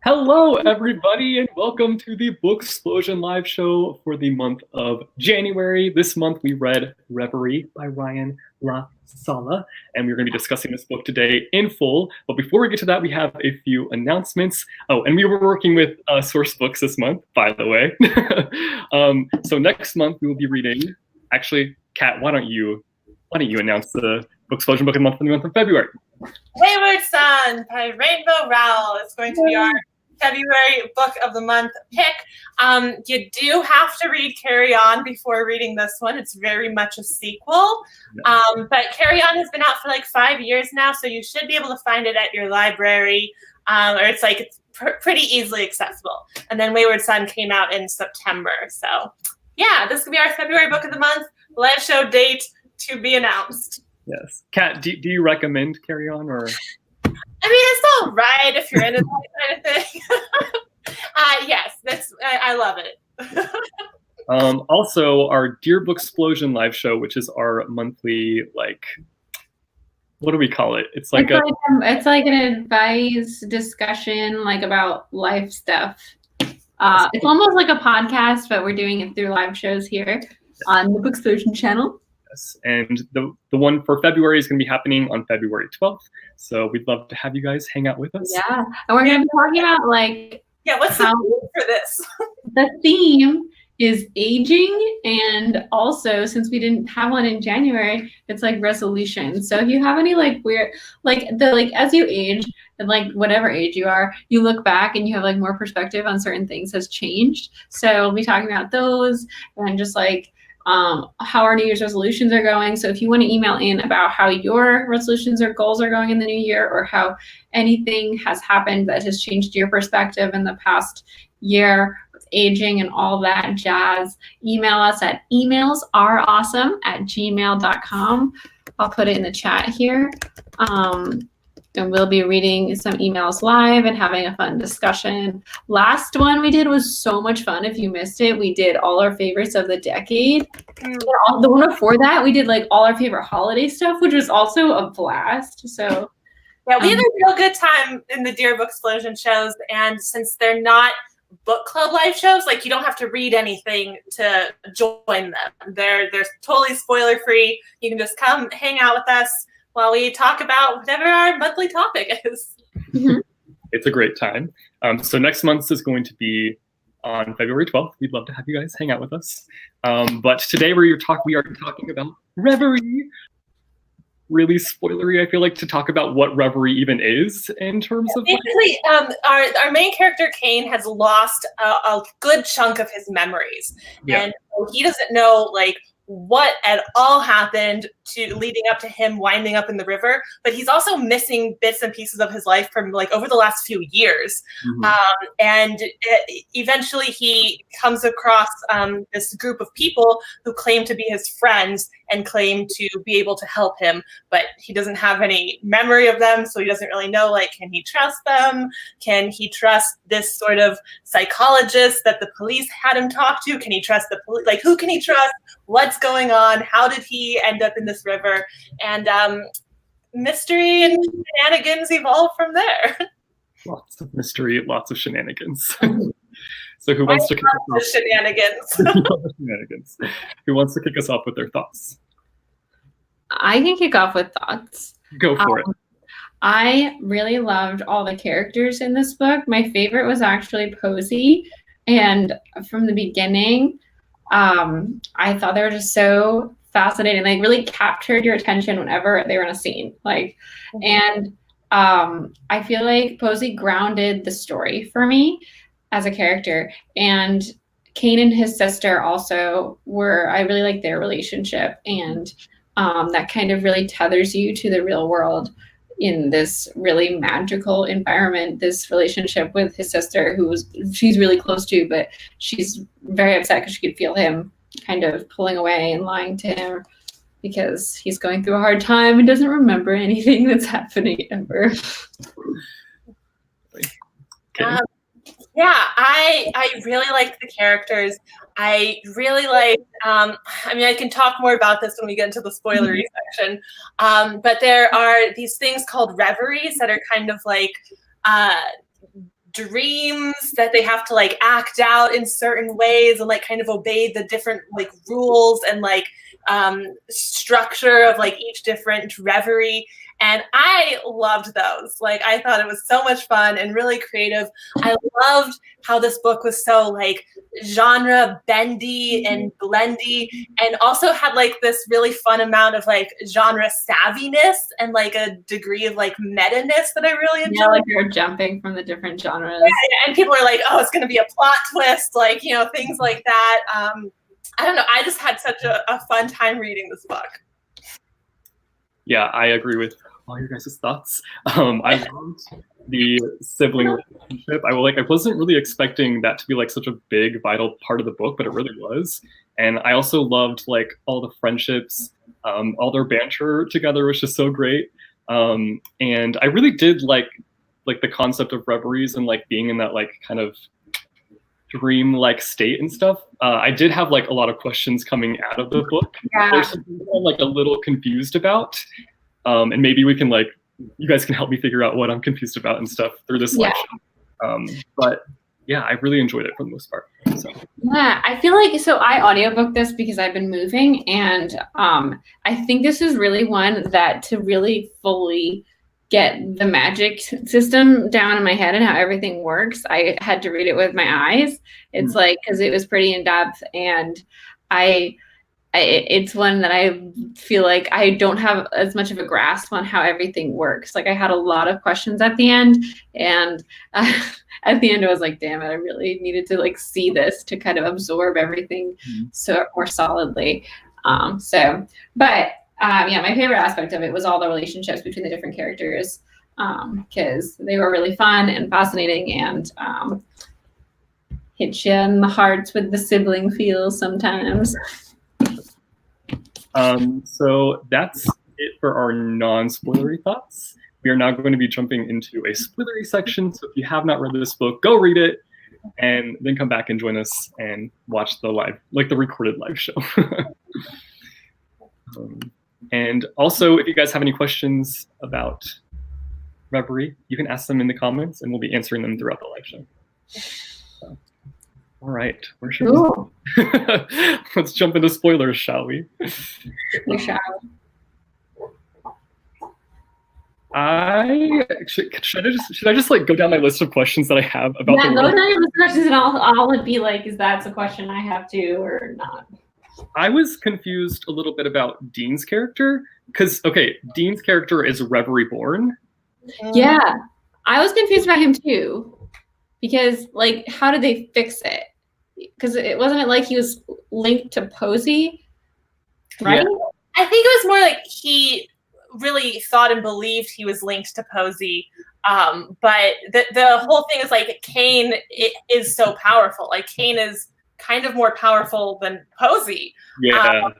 Hello, everybody, and welcome to the Booksplosion live show for the month of January. This month, we read Reverie by Ryan La Sala, and we're going to be discussing this book today in full. But before we get to that, we have a few announcements. Oh, and we were working with Source Books this month, by the way. So next month, we will be reading. Actually, Kat, why don't you announce the Booksplosion book of the month for the month of February? Wayward Son by Rainbow Rowell is going to be our February book of the month pick. You do have to read Carry On before reading this one. It's very much a sequel. But Carry On has been out for like 5 years now, so you should be able to find it at your library, or it's pretty easily accessible. And then Wayward Son came out in September. So yeah, this could be our February book of the month. Live show date to be announced. Yes. Kat, do you recommend Carry On, or? I mean, it's all right if you're into that kind of thing. Yes, I love it. Also, our Dear Booksplosion live show, which is our monthly, what do we call it? It's like an advice discussion, about life stuff. It's almost like a podcast, but we're doing it through live shows here on the Booksplosion channel. And the one for February is going to be happening on February 12th. So we'd love to have you guys hang out with us. Yeah. And we're going to be talking about what's the theme for this? The theme is aging, and also, since we didn't have one in January, it's resolution. So if you have any weird as you age, and whatever age you are, you look back and you have more perspective on certain things has changed. So we'll be talking about those and just how our New Year's resolutions are going. So if you want to email in about how your resolutions or goals are going in the new year, or how anything has happened that has changed your perspective in the past year with aging and all that jazz, email us at emailsareawesome@gmail.com. I'll put it in the chat here. And we'll be reading some emails live and having a fun discussion. Last one we did was so much fun. If you missed it, we did all our favorites of the decade. The one before that, we did all our favorite holiday stuff, which was also a blast. So yeah, we had a real good time in the Dear Booksplosion shows. And since they're not book club live shows, you don't have to read anything to join them. They're totally spoiler free. You can just come hang out with us while we talk about whatever our monthly topic is. It's a great time. So next month is going to be on February 12th. We'd love to have you guys hang out with us. But today we are talking about Reverie. Really spoilery, I feel like, to talk about what Reverie even is in terms of... Basically, our main character, Kane, has lost a good chunk of his memories. Yeah. And he doesn't know, what at all happened to leading up to him winding up in the river, but he's also missing bits and pieces of his life from over the last few years. And eventually he comes across this group of people who claim to be his friends and claim to be able to help him, but he doesn't have any memory of them, so he doesn't really know, can he trust them? Can he trust this sort of psychologist that the police had him talk to? Can he trust the police? Who can he trust? What's going on? How did he end up in this river? And mystery and shenanigans evolve from there. Lots of mystery, lots of shenanigans. So who wants to kick us off? Shenanigans. Who wants to kick us off with their thoughts? I can kick off with thoughts. Go for it. I really loved all the characters in this book. My favorite was actually Posey. And from the beginning, I thought they were just so fascinating. They really captured your attention whenever they were in a scene. And I feel like Posey grounded the story for me as a character. And Kane and his sister also I really like their relationship. And that kind of really tethers you to the real world in this really magical environment. This relationship with his sister, she's really close to, but she's very upset because she could feel him kind of pulling away and lying to him because he's going through a hard time and doesn't remember anything that's happening ever. Yeah, I really liked the characters. I really liked, I can talk more about this when we get into the spoilery section, but there are these things called reveries that are kind of dreams that they have to like act out in certain ways and like kind of obey the different like rules and like structure of like each different reverie. And I loved those. Like, I thought it was so much fun and really creative. I loved how this book was so like genre bendy and blendy, and also had like this really fun amount of like genre savviness and like a degree of like meta-ness that I really enjoyed. Yeah, like you're jumping from the different genres. Yeah, and people are like, oh, it's going to be a plot twist, like, you know, things like that. I don't know. I just had such a fun time reading this book. Yeah, I agree with all your guys' thoughts. I loved the sibling relationship. I wasn't really expecting that to be like such a big, vital part of the book, but it really was. And I also loved like all the friendships, all their banter together, which is so great. And I really did like the concept of reveries and like being in that like kind of dream-like state and stuff. I did have like a lot of questions coming out of the book. Yeah. There's something I'm like a little confused about. And maybe we can like, you guys can help me figure out what I'm confused about and stuff through this section. But yeah, I really enjoyed it for the most part. So. Yeah, I feel like, so I audiobooked this because I've been moving, and I think this is really one that to really fully get the magic system down in my head and how everything works, I had to read it with my eyes. It's like, because it was pretty in depth, and it's one that I feel like I don't have as much of a grasp on how everything works. Like, I had a lot of questions at the end, and at the end I was like, damn it, I really needed to like see this to kind of absorb everything so more solidly. Yeah, my favorite aspect of it was all the relationships between the different characters, because they were really fun and fascinating, and hit you in the hearts with the sibling feels sometimes. So that's it for our non-spoilery thoughts. We are now going to be jumping into a spoilery section. So if you have not read this book, go read it and then come back and join us and watch the live, like the recorded live show. And also, if you guys have any questions about Reverie, you can ask them in the comments and we'll be answering them throughout the live show. So, all right, where should we? Let's jump into spoilers, shall we? We shall. Should I just like go down my list of questions that I have about? Yeah, go down your list of questions, and I'll be like, is that a question I have too, or not? I was confused a little bit about Dean's character, because Dean's character is Reverie born. Yeah, I was confused about him too, because like, how did they fix it? Because it wasn't like he was linked to Posey, right? Yeah. I think it was more like he really thought and believed he was linked to Posey. But the whole thing is like Kane is so powerful. Like, Kane is kind of more powerful than Posey. Yeah.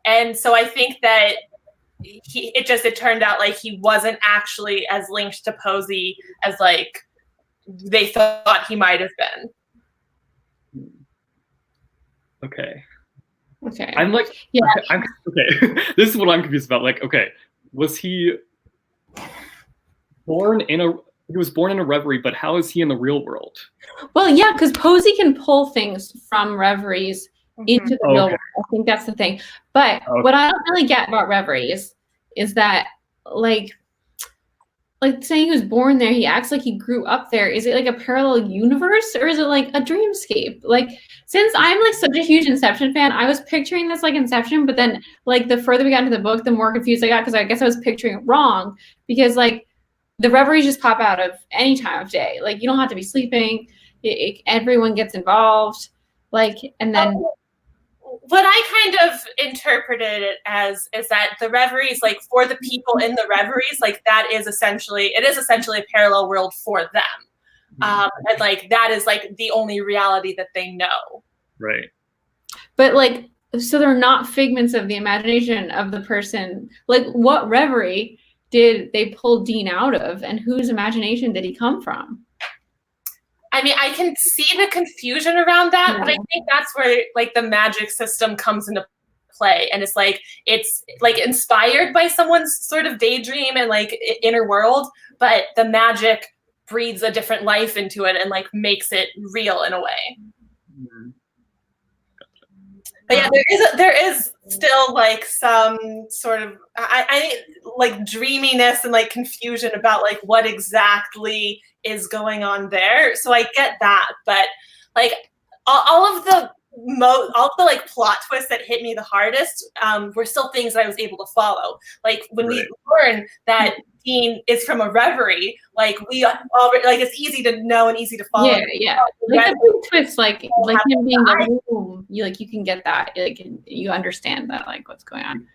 And so I think that it turned out like he wasn't actually as linked to Posey as like they thought he might have been. Okay. I'm like, yeah. Okay. This is what I'm confused about. Like, was he born in a? He was born in a Reverie, but how is he in the real world? Well, yeah, because Posey can pull things from Reveries into the real world. I think that's the thing. But what I don't really get about Reveries is that, like saying he was born there, he acts like he grew up there. Is it like a parallel universe, or is it like a dreamscape? Like, since I'm like such a huge Inception fan, I was picturing this like Inception, but then like the further we got into the book, the more confused I got, because I guess I was picturing it wrong, because like the Reveries just pop out of any time of day. Like, you don't have to be sleeping. Everyone gets involved. Like, and then what I kind of interpreted it as is that the Reveries, like, for the people in the Reveries, like, it is essentially a parallel world for them. And like, that is like the only reality that they know. Right. But like, so they're not figments of the imagination of the person. Like, what Reverie did they pull Dean out of, and whose imagination did he come from? I mean, I can see the confusion around that, but I think that's where like the magic system comes into play, and it's like inspired by someone's sort of daydream and like inner world, but the magic breathes a different life into it and like makes it real in a way. But yeah, there is still like some sort of I like dreaminess and like confusion about like what exactly is going on there. So I get that, but like all of the like plot twists that hit me the hardest were still things that I was able to follow. Like when we learn that Dean is from a Reverie, like we already like it's easy to know and easy to follow. Yeah. Like the big twist, like him being like, ooh, you can get that, like you understand that, like what's going on.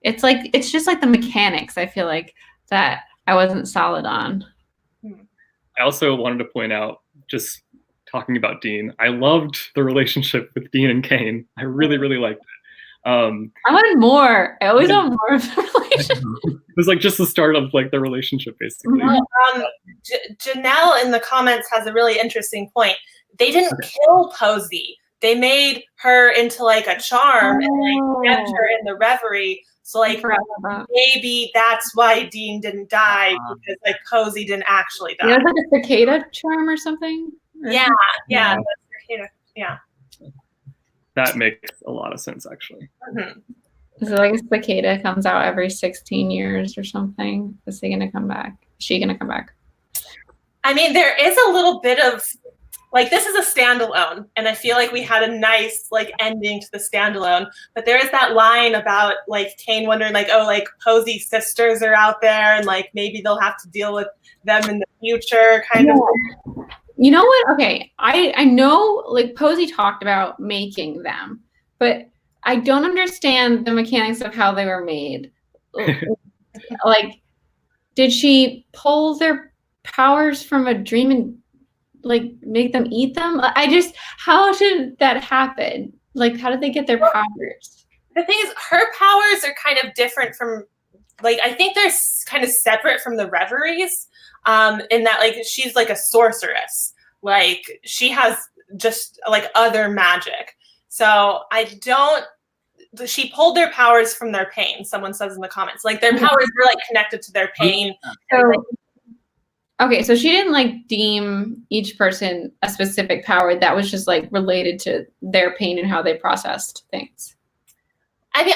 It's like it's just like the mechanics. I feel like that I wasn't solid on. I also wanted to point out, just talking about Dean, I loved the relationship with Dean and Kane. I really, really liked it. I wanted more. I always want more of the relationship. It was like just the start of like their relationship, basically. Janelle in the comments has a really interesting point. They didn't kill Posey. They made her into like a charm and like kept her in the Reverie. So like maybe that's why Dean didn't die, because like Posey didn't actually die. Yeah, like a cicada charm or something. Yeah. That's cicada. Yeah. That makes a lot of sense, actually. Is it like a cicada comes out every 16 years or something? Is he gonna come back? Is she gonna come back? I mean, there is a little bit of like, this is a standalone, and I feel like we had a nice like ending to the standalone. But there is that line about like Kane wondering like, oh, like Posey's sisters are out there, and like maybe they'll have to deal with them in the future, kind of. You know what? Okay, I know like Posey talked about making them, but I don't understand the mechanics of how they were made. Like, did she pull their powers from a dream and like make them eat them? How did that happen? Like, how did they get their powers? The thing is, her powers are kind of different from, like, I think they're kind of separate from the Reveries, in that like she's like a sorceress. Like she has just like other magic. So she pulled their powers from their pain. Someone says in the comments, like their powers were like connected to their pain. Okay, so she didn't like deem each person a specific power that was just like related to their pain and how they processed things. I mean,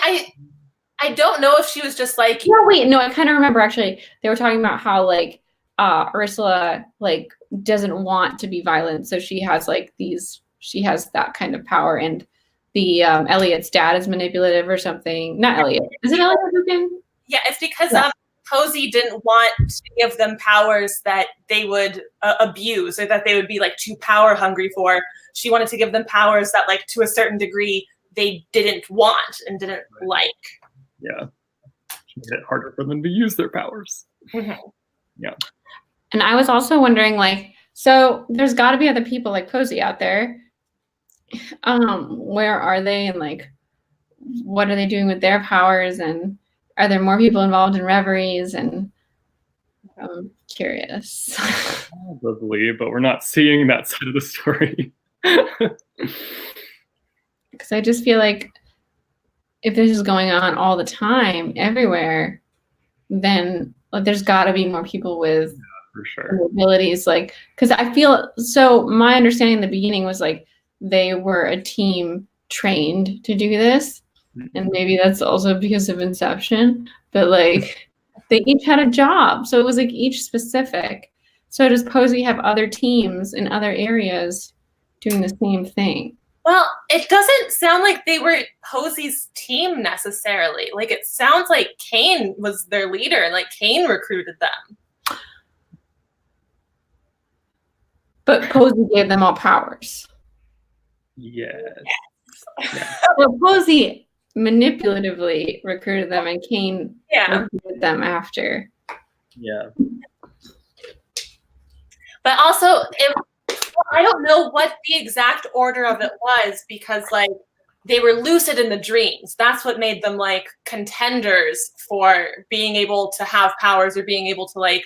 I don't know if she was just like. No, I kind of remember actually. They were talking about how like Ursula like doesn't want to be violent, so she has that kind of power, and the Elliot's dad is manipulative or something. Not Elliot. Is it Elliot again? Yeah, it's because Posey didn't want to give them powers that they would abuse or that they would be like too power hungry for. She wanted to give them powers that like to a certain degree they didn't want and didn't like. Yeah. She made it harder for them to use their powers. Yeah. And I was also wondering, like, so there's got to be other people like Posey out there. Where are they, and like, what are they doing with their powers, and are there more people involved in Reveries? And I'm curious. Probably, but we're not seeing that side of the story. Because I just feel like if this is going on all the time, everywhere, then there's got to be more people with for sure abilities. Like, because I feel so. My understanding in the beginning was like they were a team trained to do this, and maybe that's also because of Inception. But like they each had a job, so it was like each specific. So does Posey have other teams in other areas doing the same thing? Well, it doesn't sound like they were Posey's team necessarily. Like, it sounds like Kane was their leader, and like Kane recruited them. But Posey gave them all powers. Yes. Well, Posey manipulatively recruited them, and Kane recruited them after. Yeah. But also, I don't know what the exact order of it was, because like they were lucid in the dreams. That's what made them like contenders for being able to have powers or being able to like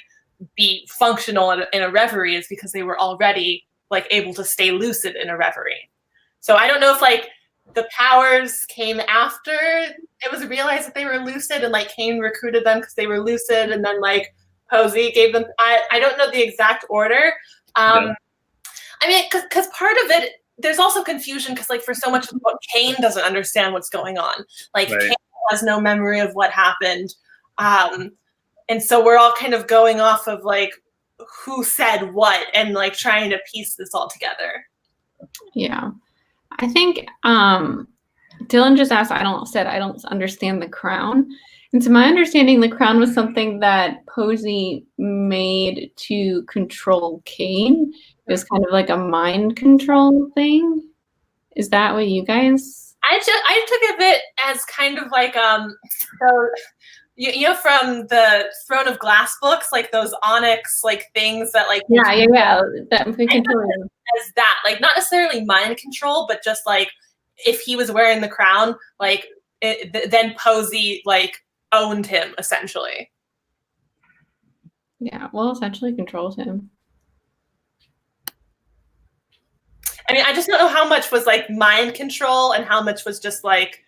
be functional in a reverie, is because they were already like able to stay lucid in a reverie. So I don't know if like the powers came after it was realized that they were lucid, and like Kane recruited them because they were lucid, and then like Posey gave them. I don't know the exact order. I mean, because part of it, there's also confusion because, like, for so much of the book, Kane doesn't understand what's going on. Like, Kane has no memory of what happened. And so we're all kind of going off of, like, who said what and, like, trying to piece this all together. Yeah. I think Dylan just asked, I don't understand the crown. And to my understanding, the crown was something that Posey made to control Kane. It was kind of like a mind control thing. Is that what you guys? I took of it as kind of like so you know, from the Throne of Glass books, like those onyx like things that like that we control as that, like, not necessarily mind control, but just like if he was wearing the crown, like then Posey like owned him essentially. Yeah, well, essentially controls him. I mean, I just don't know how much was like mind control and how much was just like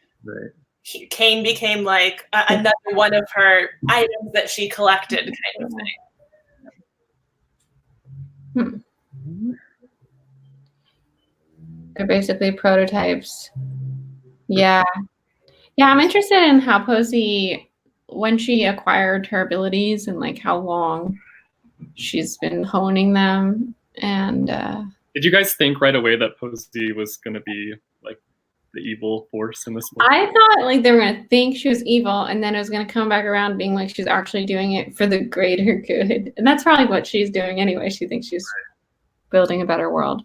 Kane became like another one of her items that she collected, kind of thing. They're basically prototypes. Yeah. Yeah, I'm interested in how Posey, when she acquired her abilities and like how long she's been honing them. And did you guys think right away that Posey was going to be like the evil force in this book? I thought like they were going to think she was evil, and then it was going to come back around being like she's actually doing it for the greater good. And that's probably what she's doing anyway. She thinks she's building a better world.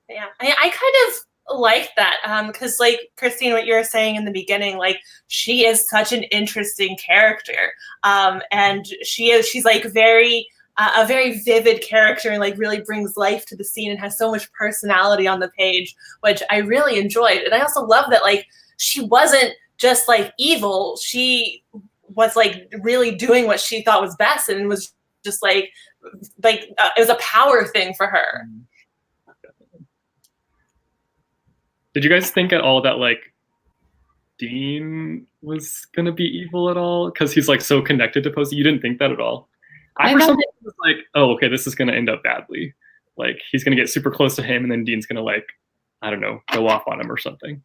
Yeah, I kind of like that because, like, Christine, what you were saying in the beginning, like, she is such an interesting character, and she's like a very vivid character and like really brings life to the scene and has so much personality on the page, which I really enjoyed. And I also love that, like, she wasn't just like evil; she was like really doing what she thought was best, and was just like it was a power thing for her. Did you guys think at all that like Dean was gonna be evil at all? Because he's like so connected to Posey. You didn't think that at all? I for some reason was like, oh, okay, this is gonna end up badly. Like he's gonna get super close to him, and then Dean's gonna like, I don't know, go off on him or something.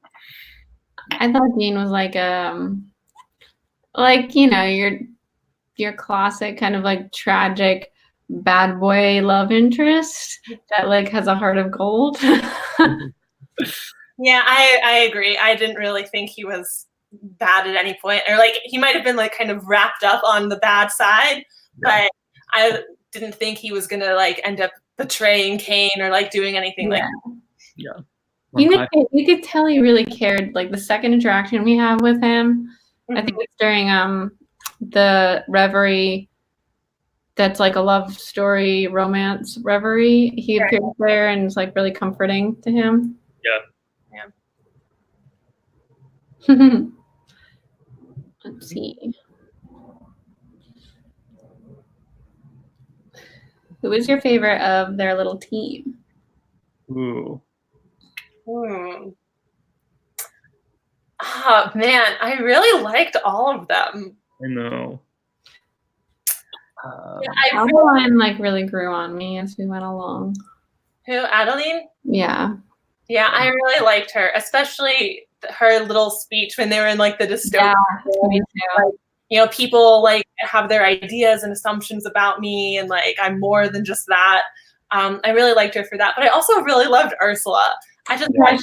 I thought Dean was like you know, your classic kind of like tragic bad boy love interest that like has a heart of gold. Yeah, I agree. I didn't really think he was bad at any point, or like he might have been like kind of wrapped up on the bad side, but I didn't think he was gonna like end up betraying Kane or like doing anything like that. Yeah. You could tell he really cared. Like the second interaction we have with him, I think it's during the Reverie. That's like a love story, romance Reverie. He appears there and is like really comforting to him. Yeah. Let's see. Who was your favorite of their little team? Ooh. Oh man, I really liked all of them. I know. Adeline like really grew on me as we went along. Who, Adeline? Yeah. Yeah, I really liked her, especially her little speech when they were in like the dystopia. Yeah, me too. Like, you know, people like have their ideas and assumptions about me, and like I'm more than just that. I really liked her for that, but I also really loved Ursula. I just thought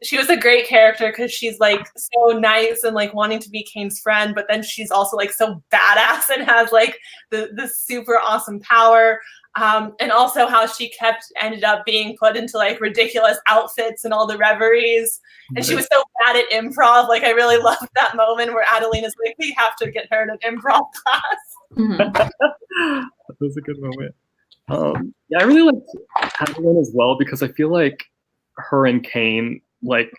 she was a great character because she's like so nice and like wanting to be Kane's friend, but then she's also like so badass and has like the super awesome power. And also how she ended up being put into like ridiculous outfits and all the reveries. And she was so bad at improv. Like I really loved that moment where Adeline is like, we have to get her in an improv class. That was a good moment. Yeah, I really liked Adeline as well because I feel like her and Kane like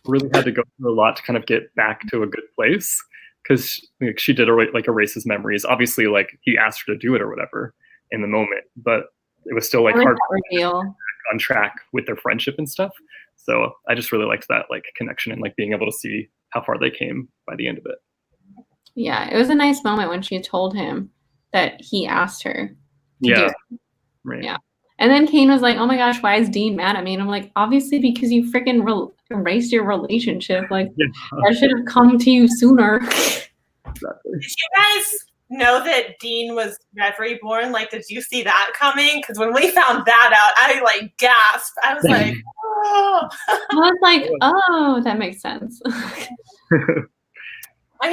really had to go through a lot to kind of get back to a good place because like, she did erase his memories. Obviously, like he asked her to do it or whatever in the moment, but it was still like hard to get on track with their friendship and stuff. So I just really liked that like connection and like being able to see how far they came by the end of it. Yeah, it was a nice moment when she told him that he asked her to Yeah. do. Right. Yeah. And then Kane was like, oh my gosh, why is Dean mad at me? And I'm like, obviously because you freaking erased your relationship. Like, that should have come to you sooner. Exactly. Did you guys know that Dean was Reverie born? Like, did you see that coming? Because when we found that out, I like gasped. I was like, oh. I was like, oh, that makes sense. I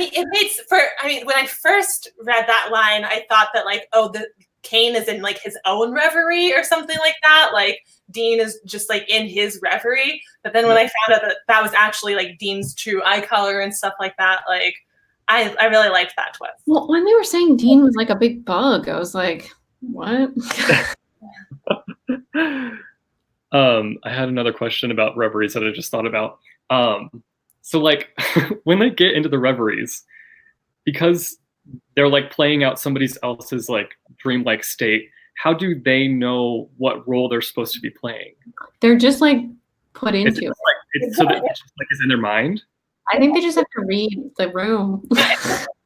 mean, when I first read that line, I thought that like, oh, the Kane is in like his own reverie or something like that. Like Dean is just like in his reverie. But then when I found out that that was actually like Dean's true eye color and stuff like that, like I really liked that twist. Well, when they were saying Dean was like a big bug, I was like, what? I had another question about reveries that I just thought about. So like when they get into the reveries, because they're like playing out somebody else's like dreamlike state, how do they know what role they're supposed to be playing? They're just like put into it. Like, so that it's just like it's in their mind? I think they just have to read the room.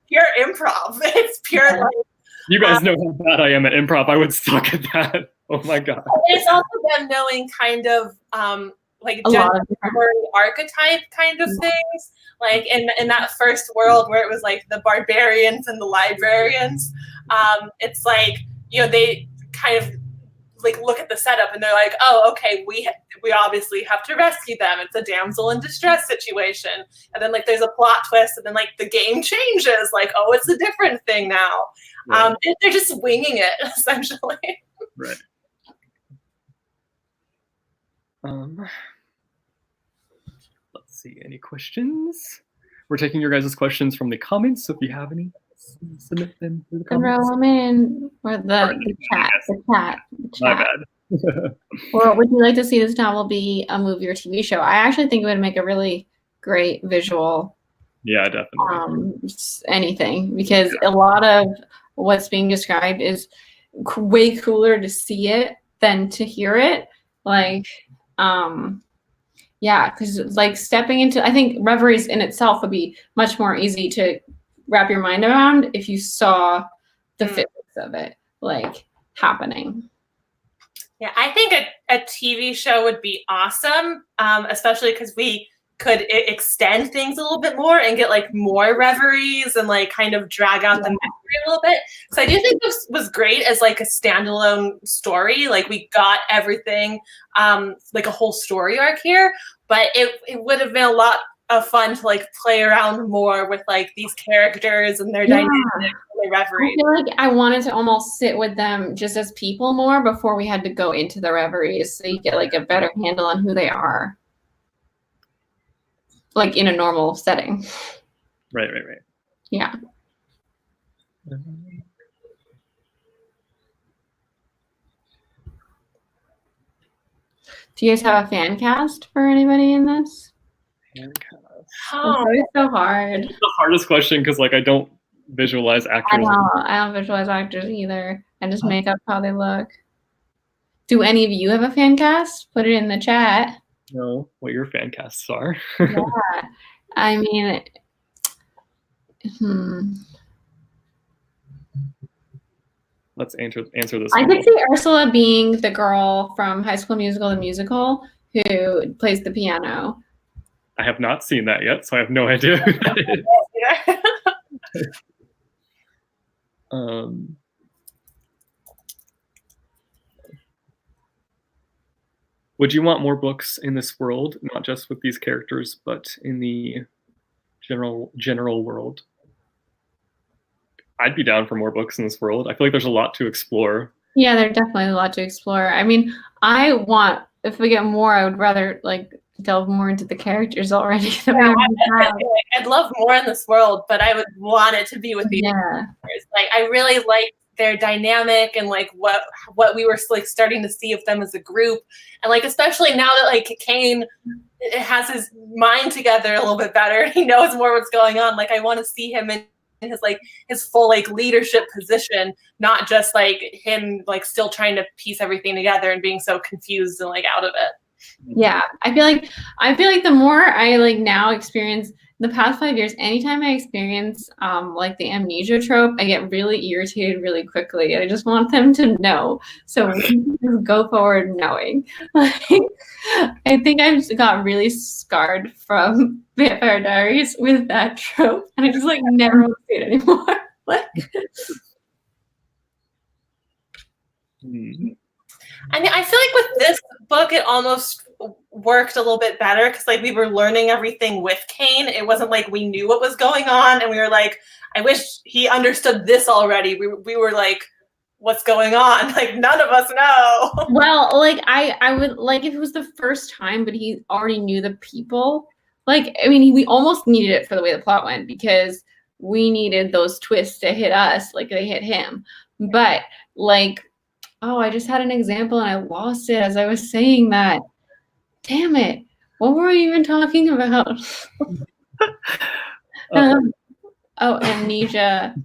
Pure improv. It's pure like, you guys know how bad I am at improv. I would suck at that. Oh my god. It's also them knowing kind of like A lot of archetype kind of things. Like in that first world where it was like the barbarians and the librarians, it's like, you know, they kind of like look at the setup and they're like, oh, okay, we obviously have to rescue them. It's a damsel in distress situation. And then like there's a plot twist and then like the game changes. Like, oh, it's a different thing now. Right. They're just winging it essentially. Right. Let's see, any questions? We're taking your guys' questions from the comments, so if you have any, submit them through the comments. Throw them in, or the chat. My bad. Or would you like to see this novel be a movie or TV show? I actually think it would make a really great visual. Yeah, definitely. Anything, because a lot of what's being described is way cooler to see it than to hear it. Like, yeah, because like stepping into, I think reveries in itself would be much more easy to wrap your mind around if you saw the physics of it like happening. Yeah, I think a TV show would be awesome, especially because we could extend things a little bit more and get like more reveries and like kind of drag out the memory a little bit. So I do think this was great as like a standalone story. Like we got everything, like a whole story arc here, but it would have been a lot of fun to like play around more with like these characters and their dynamics and their reveries. I feel like I wanted to almost sit with them just as people more before we had to go into the reveries, so you get like a better handle on who they are, like in a normal setting. Right. Yeah. Do you guys have a fan cast for anybody in this? Fan cast. Oh, it's so hard. It's the hardest question because like I don't visualize actors. I know. I don't visualize actors either. I just make up how they look. Do any of you have a fan cast? Put it in the chat. Know what your fan casts are. Yeah. I mean, Let's answer this. I could see Ursula being the girl from High School Musical, the musical, who plays the piano. I have not seen that yet, so I have no idea who that is. Would you want more books in this world, not just with these characters, but in the general world? I'd be down for more books in this world. I feel like there's a lot to explore. Yeah, there's definitely a lot to explore. I mean, if we get more, I would rather like delve more into the characters already. I'd love more in this world, but I would want it to be with these characters. Like, I really like their dynamic and like what we were like starting to see of them as a group, and like especially now that like Kane has his mind together a little bit better, he knows more what's going on. Like, I want to see him in his full like leadership position, not just like him like still trying to piece everything together and being so confused and like out of it. Yeah, I feel like the more I like now experience the past 5 years, anytime I experience like the amnesia trope, I get really irritated really quickly. I just want them to know. So we can just go forward knowing. Like, I think I just got really scarred from Vampire Diaries with that trope, and I just like never want to see it anymore. Like, I mean, I feel like with this book, it almost worked a little bit better because like we were learning everything with Kane. It wasn't like we knew what was going on and we were like, I wish he understood this already. We were like, what's going on? Like none of us know. well, like I would like if it was the first time, but he already knew the people. Like, I mean, we almost needed it for the way the plot went because we needed those twists to hit us like they hit him. But like, oh, I just had an example and I lost it as I was saying that. Damn it. What were we even talking about? Oh, amnesia.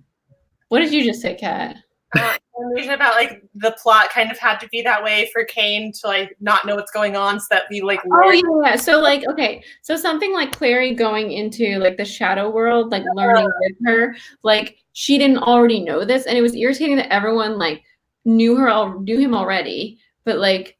What did you just say, Kat? Amnesia about like the plot kind of had to be that way for Kane to like not know what's going on so that we like learn. Oh yeah. So like, okay. So something like Clary going into like the shadow world, like learning with her, like she didn't already know this. And it was irritating that everyone like knew him already, but like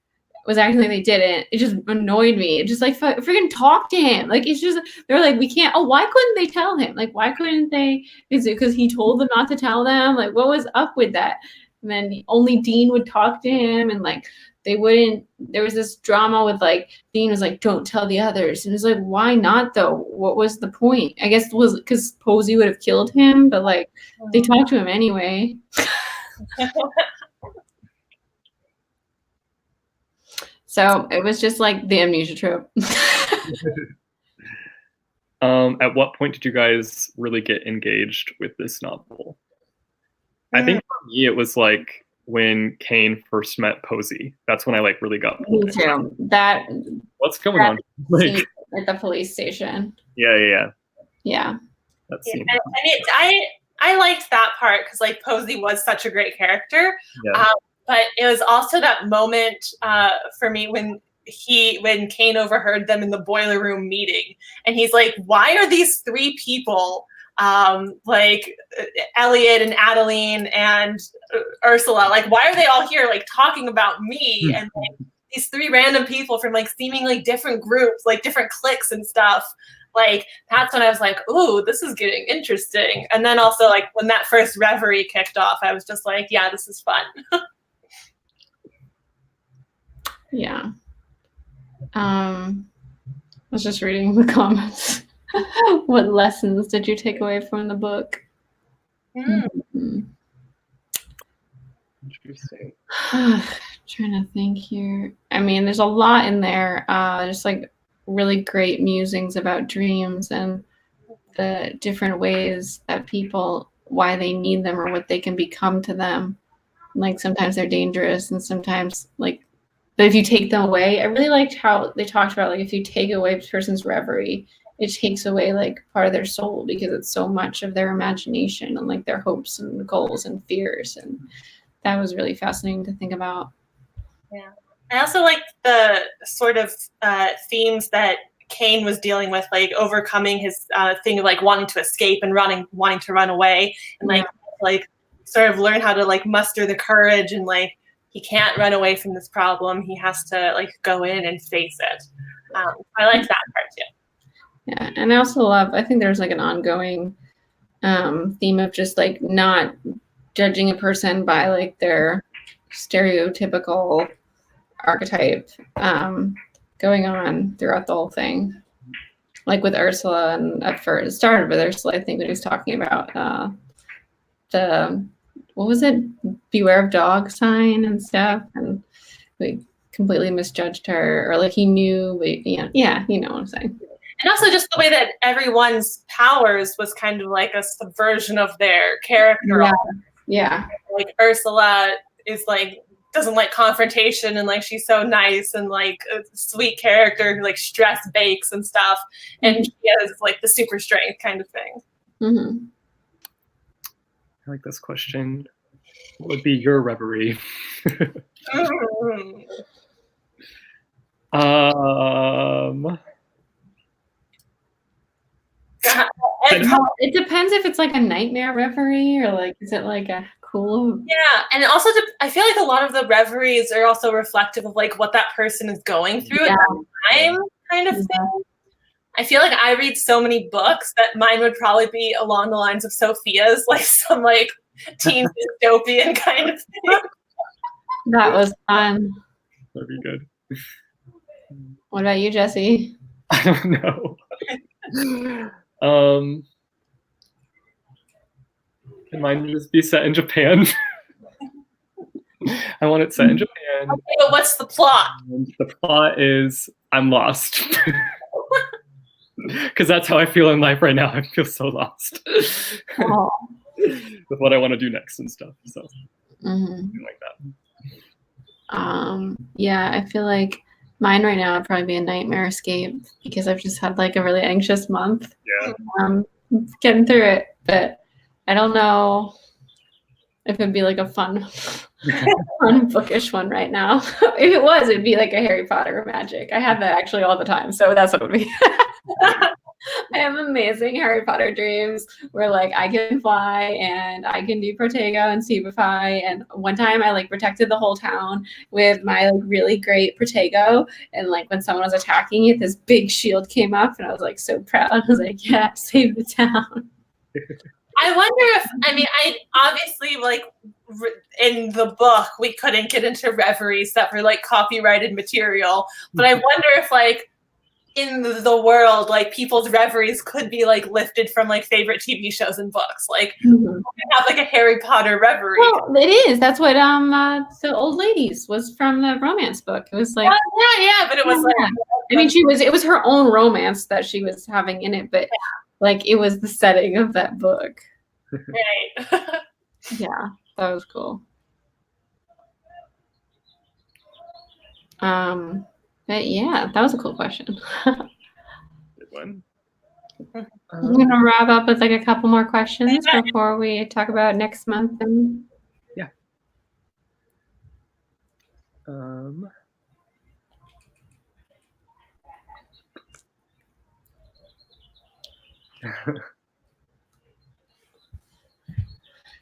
was acting like they didn't. It just annoyed me. It just like freaking talk to him. Like it's just they're like we can't. Oh, why couldn't they tell him? Like why couldn't they? Is it because he told them not to tell them? Like what was up with that? And then only Dean would talk to him, and like they wouldn't. There was this drama with like Dean was like, "Don't tell the others," and it's like, why not though? What was the point? I guess it was because Posey would have killed him, but like they talked to him anyway. So it was just like the amnesia trope. At what point did you guys really get engaged with this novel? I think for me, it was like when Kane first met Posey. That's when I like really got pulled Me too. That what's going on? Like at the police station. Yeah. That scene. I liked that part because like Posey was such a great character. Yeah. But it was also that moment for me when Kane overheard them in the boiler room meeting, and he's like, "Why are these three people, like Elliot and Adeline and Ursula, like why are they all here, like talking about me?" And like, these three random people from like seemingly different groups, like different cliques and stuff. Like that's when I was like, "Ooh, this is getting interesting." And then also like when that first Reverie kicked off, I was just like, "Yeah, this is fun." Yeah. I was just reading the comments. What lessons did you take away from the book? Mm-hmm. Interesting. Trying to think here. I mean, there's a lot in there. Just like really great musings about dreams and the different ways that people, why they need them or what they can become to them. Like sometimes they're dangerous and sometimes like, but if you take them away, I really liked how they talked about like if you take away a person's reverie, it takes away like part of their soul because it's so much of their imagination and like their hopes and goals and fears. And that was really fascinating to think about. Yeah. I also like the sort of themes that Kane was dealing with, like overcoming his thing of like wanting to escape and wanting to run away and like sort of learn how to like muster the courage and like he can't run away from this problem. He has to like go in and face it. I like that part too. Yeah, and I also love, I think there's like an ongoing theme of just like not judging a person by like their stereotypical archetype going on throughout the whole thing. Like with Ursula, and at first it started with Ursula, I think, when he was talking about the, what was it? Beware of dog sign and stuff. And we completely misjudged her, or like he knew, but yeah, you know what I'm saying. And also just the way that everyone's powers was kind of like a subversion of their character. Yeah. Like Ursula is like, doesn't like confrontation and like she's so nice and like a sweet character who like stress bakes and stuff. And she has like the super strength kind of thing. Mm-hmm. I like this question. What would be your reverie? It depends if it's like a nightmare reverie or like, is it like a cool? Yeah, and it also I feel like a lot of the reveries are also reflective of like what that person is going through at that time, kind of thing. I feel like I read so many books that mine would probably be along the lines of Sophia's, like some like teen dystopian kind of thing. That was fun. That'd be good. What about you, Jesse? I don't know. Can mine just be set in Japan? I want it set in Japan. Okay, but what's the plot? And the plot is I'm lost. Because that's how I feel in life right now. I feel so lost with what I want to do next and stuff. So something like that. Yeah, I feel like mine right now would probably be a nightmare escape because I've just had like a really anxious month. Yeah. Getting through it, but I don't know if it'd be like a fun bookish one right now. If it was, it'd be like a Harry Potter magic. I have that actually all the time, so that's what it would be. I have amazing Harry Potter dreams where like I can fly and I can do Protego and Stupefy. And one time I like protected the whole town with my like really great Protego. And like when someone was attacking it, this big shield came up and I was like so proud. I was like, yeah, save the town. I wonder if, I obviously like in the book, we couldn't get into reveries that were like copyrighted material, but I wonder if like in the world, like people's reveries could be like lifted from like favorite TV shows and books. Like we have like a Harry Potter reverie. Well, it is. That's what the Old Ladies was from the romance book. It was like yeah, but it was like I mean it was her own romance that she was having in it, but like it was the setting of that book. Right. Yeah, that was cool. But yeah, that was a cool question. Good one. I'm gonna wrap up with like a couple more questions before we talk about next month. And yeah.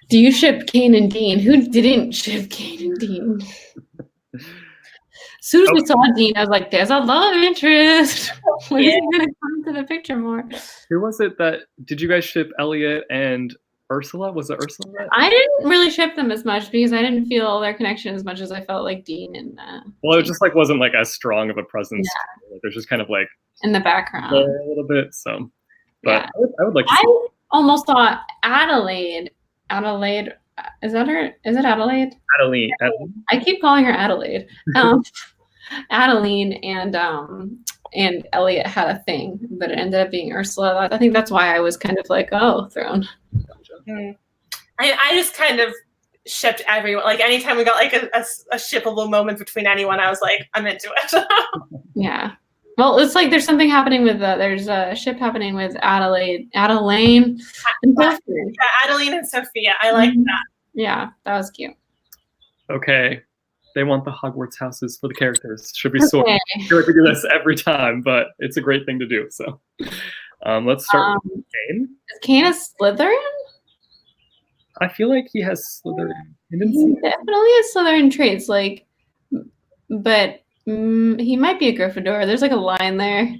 Do you ship Kane and Dean? Who didn't ship Kane and Dean? As soon as we saw Dean, I was like, there's a love interest. When is he going to come to the picture more? Who was it did you guys ship Elliot and Ursula? Was it Ursula? I didn't really ship them as much because I didn't feel their connection as much as I felt like Dean and well, it just like wasn't like as strong of a presence. Yeah. There's just kind of like in the background a little bit. So, but yeah. I would like to see I almost thought Adelaide, is that her? Is it Adelaide? Adeline. I keep calling her Adelaide. Adeline and Elliot had a thing, but it ended up being Ursula. I think that's why I was kind of like, thrown. I just kind of shipped everyone. Like anytime we got like a shippable moment between anyone, I was like, I'm into it. Yeah. Well, it's like there's something happening with there's a ship happening with Adeline, and yeah, Adeline and Sophia. I like that. Yeah, that was cute. Okay. They want the Hogwarts houses for the characters. Should be sorted. I feel like we do this every time, but it's a great thing to do. So let's start with Kane. Is Kane a Slytherin? I feel like he has Slytherin. He definitely has Slytherin traits, like, but he might be a Gryffindor. There's like a line there.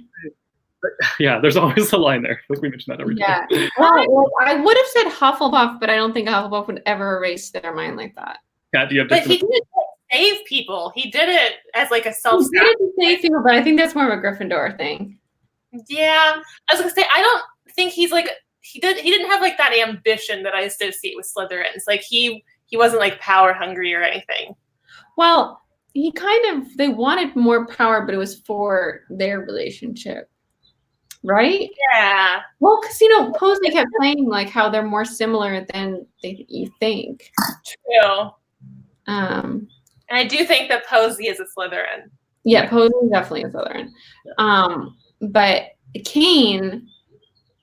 Yeah, there's always a line there. Like we mention that every time. Well, I would have said Hufflepuff, but I don't think Hufflepuff would ever erase their mind like that. Yeah, do you have but he didn't save people. He did it as like a self. He did save people, but I think that's more of a Gryffindor thing. Yeah, I was gonna say I don't think he's like he didn't have like that ambition that I associate with Slytherins. Like he wasn't like power hungry or anything. Well, he they wanted more power, but it was for their relationship. Right? Yeah. Well, because Posey kept playing like how they're more similar than you think. True. And I do think that Posey is a Slytherin. Yeah, Posey definitely is a Slytherin. Yeah. But Kane,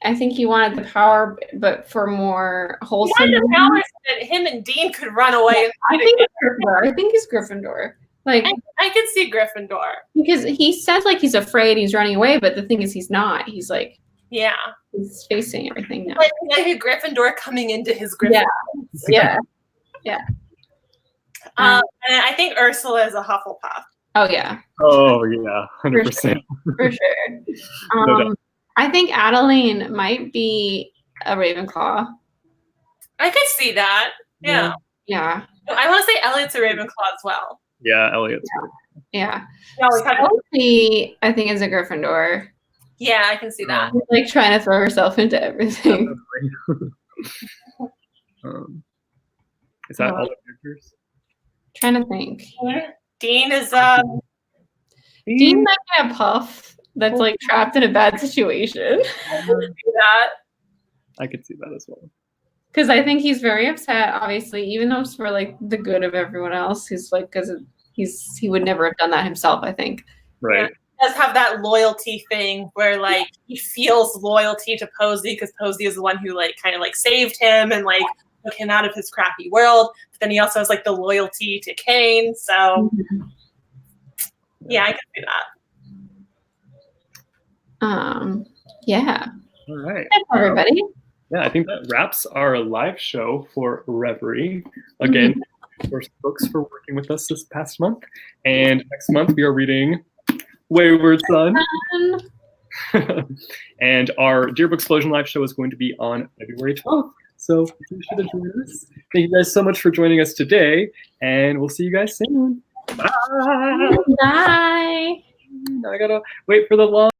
I think he wanted the power, but for more wholesome. He wanted the power so that him and Dean could run away. Yeah, I think it's Gryffindor. I think he's Gryffindor. Like, I could see Gryffindor. because he says like he's afraid, he's running away, but the thing is he's not. He's like, Yeah. he's facing everything now. Like a Gryffindor coming into his Gryffindor. Yeah. And I think Ursula is a Hufflepuff. Oh yeah. Oh yeah, 100%. For sure. I think Adeline might be a Ravenclaw. I could see that. Yeah. Yeah. I want to say Elliot's a Ravenclaw as well. Yeah, Elliot's good. Yeah. Yeah, Chelsea, I think, is a Gryffindor. Yeah, I can see that. She's, like trying to throw herself into everything. Is that all the characters? Trying to think. Dean is Dean might be a puff that's like trapped in a bad situation. that. I could see that as well. Because I think he's very upset, obviously, even though it's for like the good of everyone else. He's like, because he would never have done that himself, I think. Right. Yeah. Does have that loyalty thing where like he feels loyalty to Posey because Posey is the one who like kind of like saved him and like took him out of his crappy world. But then he also has like the loyalty to Kane. So yeah, I can see that. Yeah. All right. Thanks, everybody. Yeah, I think that wraps our live show for Reverie. Again, Source Books for working with us this past month. And next month we are reading Wayward Son. And our Dear Booksplosion live show is going to be on February 12th. So be sure to join us. Thank you guys so much for joining us today. And we'll see you guys soon. Bye. Bye. Now I gotta wait for the long.